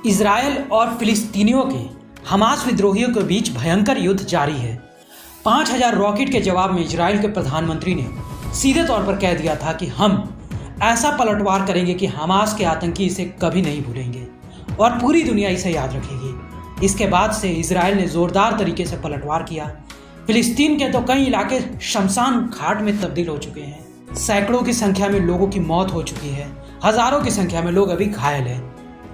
Israel और फिलिस्तीनियों के Hamas विद्रोहियों के बीच भयंकर युद्ध जारी है। 5000 रॉकेट के जवाब में इजरायल के प्रधानमंत्री ने सीधे तौर पर कह दिया था कि हम ऐसा पलटवार करेंगे कि हमास के आतंकी इसे कभी नहीं भूलेंगे और पूरी दुनिया इसे याद रखेगी। इसके बाद से इजरायल ने जोरदार तरीके से पलटवार किया। फिलिस्तीन के तो कई इलाके शमशान घाट में तब्दील हो चुके हैं। सैकड़ों की संख्या में लोगों की मौत हो चुकी है, हजारों की संख्या में लोग अभी घायल हैं।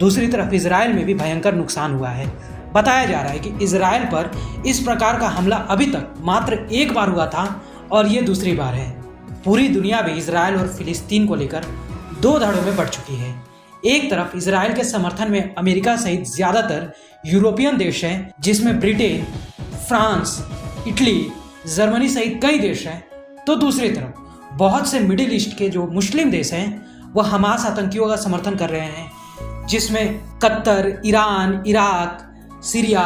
दूसरी तरफ इजरायल में भी भयंकर नुकसान हुआ है। बताया जा रहा है कि इजरायल पर इस प्रकार का हमला अभी तक मात्र एक बार हुआ था और ये दूसरी बार है। पूरी दुनिया भी इजरायल और फिलिस्तीन को लेकर दो धड़ों में बढ़ चुकी है। एक तरफ इजरायल के समर्थन में अमेरिका सहित ज्यादातर यूरोपियन देश हैं, जिसमें ब्रिटेन, फ्रांस, इटली, जर्मनी सहित कई देश हैं। तो दूसरी तरफ बहुत से मिडिल ईस्ट के जो मुस्लिम देश हैं वह हमास आतंकियों का समर्थन कर रहे हैं, जिसमें कतर, ईरान, इराक, सीरिया,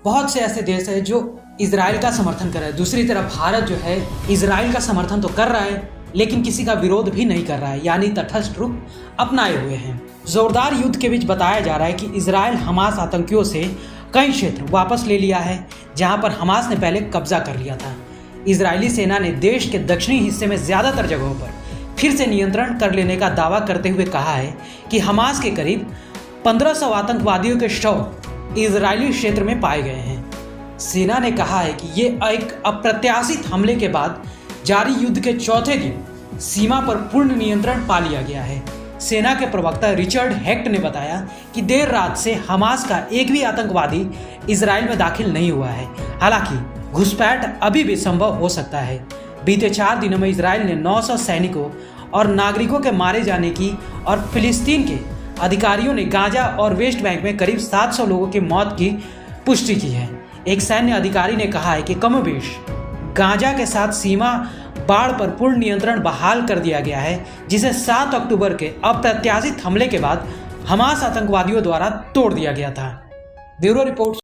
बहुत से ऐसे देश हैं जो इजराइल का समर्थन कर रहे हैं। दूसरी तरफ भारत जो है इजराइल का समर्थन तो कर रहा है लेकिन किसी का विरोध भी नहीं कर रहा है, यानी तटस्थ रुख अपनाए हुए हैं। जोरदार युद्ध के बीच बताया जा रहा है कि इजराइल हमास आतंकियों से कई क्षेत्र वापस ले लिया है जहां पर हमास ने पहले कब्जा कर लिया था। इजरायली सेना ने देश के दक्षिणी हिस्से में ज्यादातर जगहों पर फिर से नियंत्रण कर लेने का दावा करते हुए कहा है कि हमास के करीब 1500 आतंकवादियों के शव इजरायली क्षेत्र में पाए गए हैं। सेना ने कहा है कि ये एक अप्रत्याशित हमले के बाद जारी युद्ध के चौथे दिन सीमा पर पूर्ण नियंत्रण पा लिया गया है। सेना के प्रवक्ता रिचर्ड हेक्ट ने बताया कि देर रात से हमास का एक भी आतंकवादी इजराइल में दाखिल नहीं हुआ है। हालांकि घुसपैठ अभी भी संभव हो सकता है। बीते 4 दिनों में इजराइल ने 900 सैनिकों और नागरिकों के मारे जाने की और फिलिस्तीन के अधिकारियों ने गाजा और वेस्ट बैंक में करीब 700 लोगों की मौत की पुष्टि की है। एक सैन्य अधिकारी ने कहा है कि कमोबेश गाजा के साथ सीमा बाढ़ पर पूर्ण नियंत्रण बहाल कर दिया गया है, जिसे 7 अक्टूबर के अप्रत्याशित हमले के बाद हमास आतंकवादियों द्वारा तोड़ दिया गया था। Bureau report.